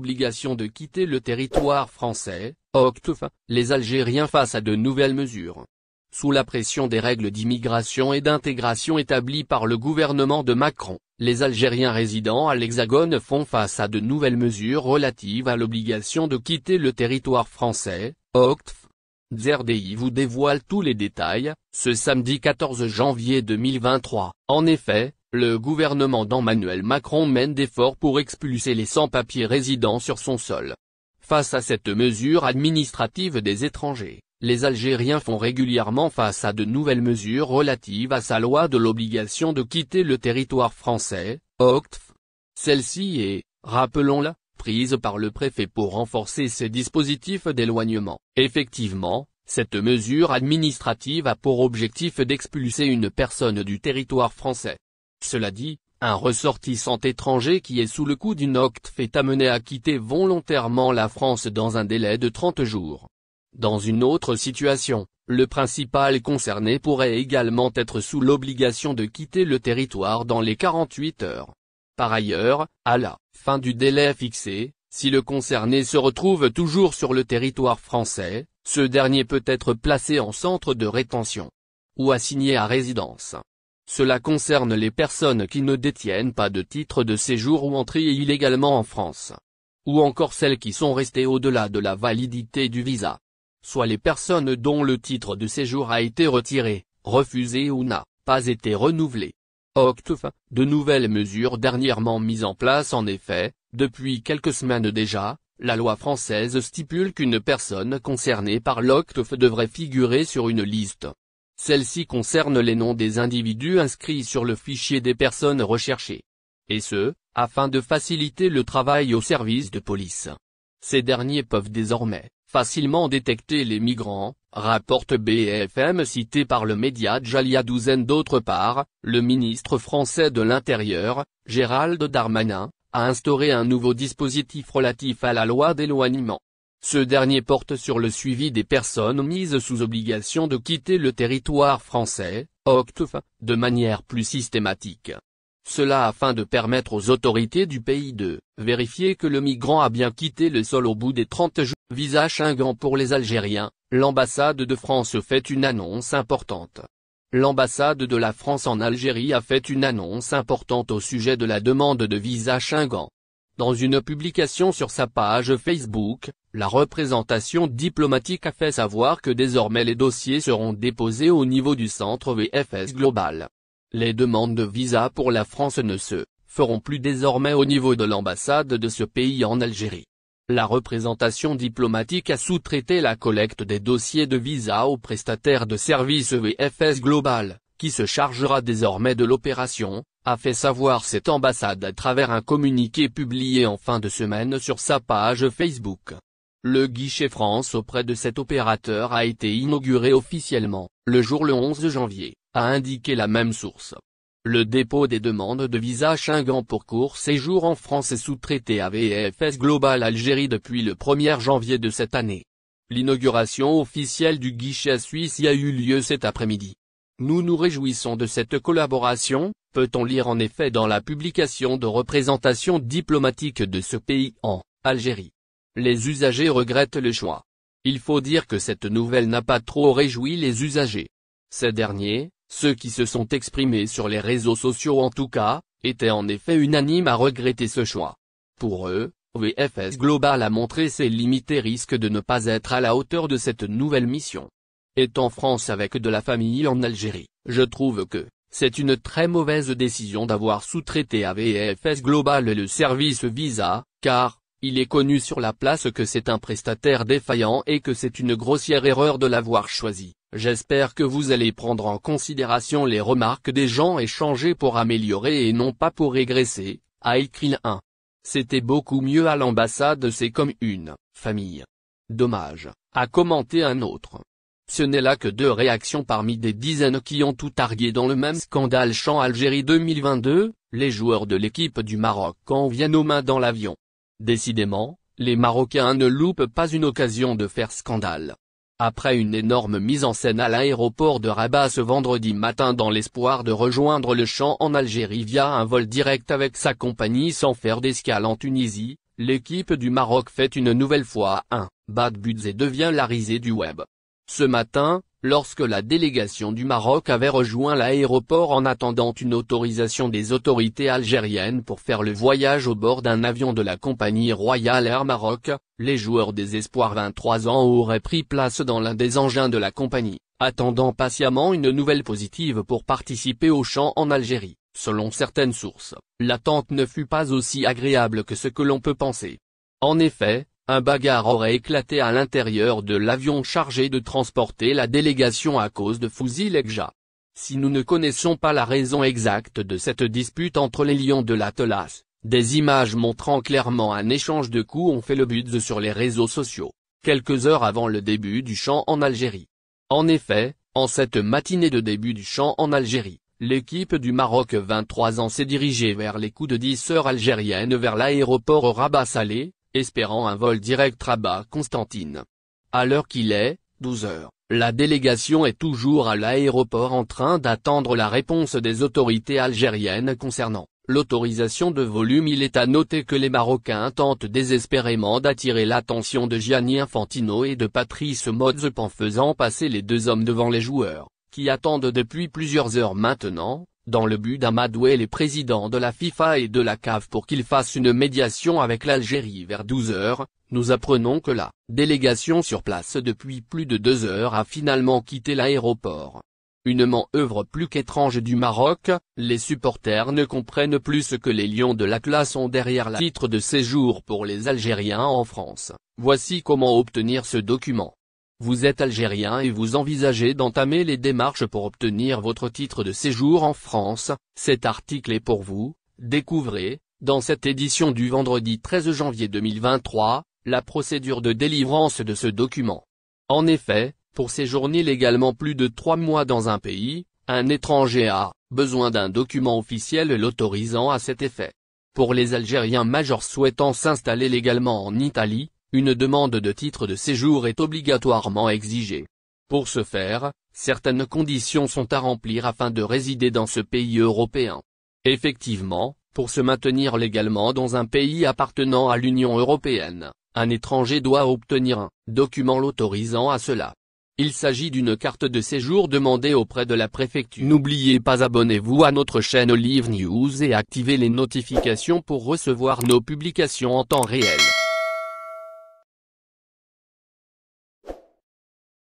l'obligation de quitter le territoire français, OQTF, les Algériens face à de nouvelles mesures. Sous la pression des règles d'immigration et d'intégration établies par le gouvernement de Macron, les Algériens résidant à l'Hexagone font face à de nouvelles mesures relatives à l'obligation de quitter le territoire français, OQTF. ZRDI vous dévoile tous les détails, ce samedi 14 janvier 2023. En effet, le gouvernement d'Emmanuel Macron mène d'efforts pour expulser les sans-papiers résidant sur son sol. Face à cette mesure administrative des étrangers, les Algériens font régulièrement face à de nouvelles mesures relatives à sa loi de l'obligation de quitter le territoire français, OQTF. Celle-ci est, rappelons-la, prise par le préfet pour renforcer ses dispositifs d'éloignement. Effectivement, cette mesure administrative a pour objectif d'expulser une personne du territoire français. Cela dit, un ressortissant étranger qui est sous le coup d'une OQTF est amené à quitter volontairement la France dans un délai de 30 jours. Dans une autre situation, le principal concerné pourrait également être sous l'obligation de quitter le territoire dans les 48 heures. Par ailleurs, à la fin du délai fixé, si le concerné se retrouve toujours sur le territoire français, ce dernier peut être placé en centre de rétention ou assigné à résidence. Cela concerne les personnes qui ne détiennent pas de titre de séjour ou entrées illégalement en France, ou encore celles qui sont restées au-delà de la validité du visa, soit les personnes dont le titre de séjour a été retiré, refusé ou n'a pas été renouvelé. OQTF, de nouvelles mesures dernièrement mises en place. En effet, depuis quelques semaines déjà, la loi française stipule qu'une personne concernée par l'OQTF devrait figurer sur une liste. Celle-ci concerne les noms des individus inscrits sur le fichier des personnes recherchées. Et ce, afin de faciliter le travail aux services de police. Ces derniers peuvent désormais facilement détecter les migrants, rapporte BFM cité par le média Jalia Douzaine. D'autre part, le ministre français de l'Intérieur, Gérald Darmanin, a instauré un nouveau dispositif relatif à la loi d'éloignement. Ce dernier porte sur le suivi des personnes mises sous obligation de quitter le territoire français, OQTF, de manière plus systématique. Cela afin de permettre aux autorités du pays de vérifier que le migrant a bien quitté le sol au bout des 30 jours. Visa Schengen pour les Algériens, l'ambassade de France fait une annonce importante. L'ambassade de la France en Algérie a fait une annonce importante au sujet de la demande de visa Schengen. Dans une publication sur sa page Facebook, la représentation diplomatique a fait savoir que désormais les dossiers seront déposés au niveau du centre VFS Global. Les demandes de visa pour la France ne se feront plus désormais au niveau de l'ambassade de ce pays en Algérie. La représentation diplomatique a sous-traité la collecte des dossiers de visa au prestataire de services VFS Global, qui se chargera désormais de l'opération, a fait savoir cette ambassade à travers un communiqué publié en fin de semaine sur sa page Facebook. Le guichet France auprès de cet opérateur a été inauguré officiellement, le 11 janvier, a indiqué la même source. Le dépôt des demandes de visa Schengen pour court séjour en France est sous-traité à VFS Global Algérie depuis le 1er janvier de cette année. L'inauguration officielle du guichet suisse y a eu lieu cet après-midi. Nous nous réjouissons de cette collaboration, peut-on lire en effet dans la publication de représentation diplomatique de ce pays en Algérie. Les usagers regrettent le choix. Il faut dire que cette nouvelle n'a pas trop réjoui les usagers. Ces derniers, ceux qui se sont exprimés sur les réseaux sociaux en tout cas, étaient en effet unanimes à regretter ce choix. Pour eux, VFS Global a montré ses limites et risque de ne pas être à la hauteur de cette nouvelle mission. Étant en France avec de la famille en Algérie, je trouve que c'est une très mauvaise décision d'avoir sous-traité à VFS Global le service visa, car il est connu sur la place que c'est un prestataire défaillant et que c'est une grossière erreur de l'avoir choisi. J'espère que vous allez prendre en considération les remarques des gens et changer pour améliorer et non pas pour régresser, a écrit l'un. C'était beaucoup mieux à l'ambassade, c'est comme une famille. Dommage, a commenté un autre. Ce n'est là que 2 réactions parmi des dizaines qui ont tout targué dans le même scandale Champ Algérie 2022, les joueurs de l'équipe du Maroc en viennent aux mains dans l'avion. Décidément, les Marocains ne loupent pas une occasion de faire scandale. Après une énorme mise en scène à l'aéroport de Rabat ce vendredi matin dans l'espoir de rejoindre le Champ en Algérie via un vol direct avec sa compagnie sans faire d'escale en Tunisie, l'équipe du Maroc fait une nouvelle fois un bad buzz et devient la risée du web. Ce matin, lorsque la délégation du Maroc avait rejoint l'aéroport en attendant une autorisation des autorités algériennes pour faire le voyage au bord d'un avion de la compagnie Royal Air Maroc, les joueurs des Espoirs 23 ans auraient pris place dans l'un des engins de la compagnie, attendant patiemment une nouvelle positive pour participer au chant en Algérie. Selon certaines sources, l'attente ne fut pas aussi agréable que ce que l'on peut penser. En effet, un bagarre aurait éclaté à l'intérieur de l'avion chargé de transporter la délégation à cause de fusils Legja. Si nous ne connaissons pas la raison exacte de cette dispute entre les lions de l'Atlas, des images montrant clairement un échange de coups ont fait le buzz sur les réseaux sociaux, quelques heures avant le début du chant en Algérie. En effet, en cette matinée de début du chant en Algérie, l'équipe du Maroc 23 ans s'est dirigée vers les coups de 10 heures algériennes vers l'aéroport Rabat-Salé, espérant un vol direct Rabat-Constantine. À l'heure qu'il est, 12 heures, la délégation est toujours à l'aéroport en train d'attendre la réponse des autorités algériennes concernant l'autorisation de volume. Il est à noter que les Marocains tentent désespérément d'attirer l'attention de Gianni Infantino et de Patrice Motsepe en faisant passer les deux hommes devant les joueurs, qui attendent depuis plusieurs heures maintenant, dans le but d'amadouer les présidents de la FIFA et de la CAF pour qu'ils fassent une médiation avec l'Algérie. Vers 12 heures, nous apprenons que la délégation sur place depuis plus de 2 heures a finalement quitté l'aéroport. Une manœuvre plus qu'étrange du Maroc, les supporters ne comprennent plus ce que les Lions de l'Atlas ont derrière le titre de séjour pour les Algériens en France. Voici comment obtenir ce document. Vous êtes algérien et vous envisagez d'entamer les démarches pour obtenir votre titre de séjour en France, cet article est pour vous. Découvrez, dans cette édition du vendredi 13 janvier 2023, la procédure de délivrance de ce document. En effet, pour séjourner légalement plus de 3 mois dans un pays, un étranger a besoin d'un document officiel l'autorisant à cet effet. Pour les Algériens majeurs souhaitant s'installer légalement en Italie, une demande de titre de séjour est obligatoirement exigée. Pour ce faire, certaines conditions sont à remplir afin de résider dans ce pays européen. Effectivement, pour se maintenir légalement dans un pays appartenant à l'Union européenne, un étranger doit obtenir un document l'autorisant à cela. Il s'agit d'une carte de séjour demandée auprès de la préfecture. N'oubliez pas abonnez-vous à notre chaîne Olive News et activez les notifications pour recevoir nos publications en temps réel.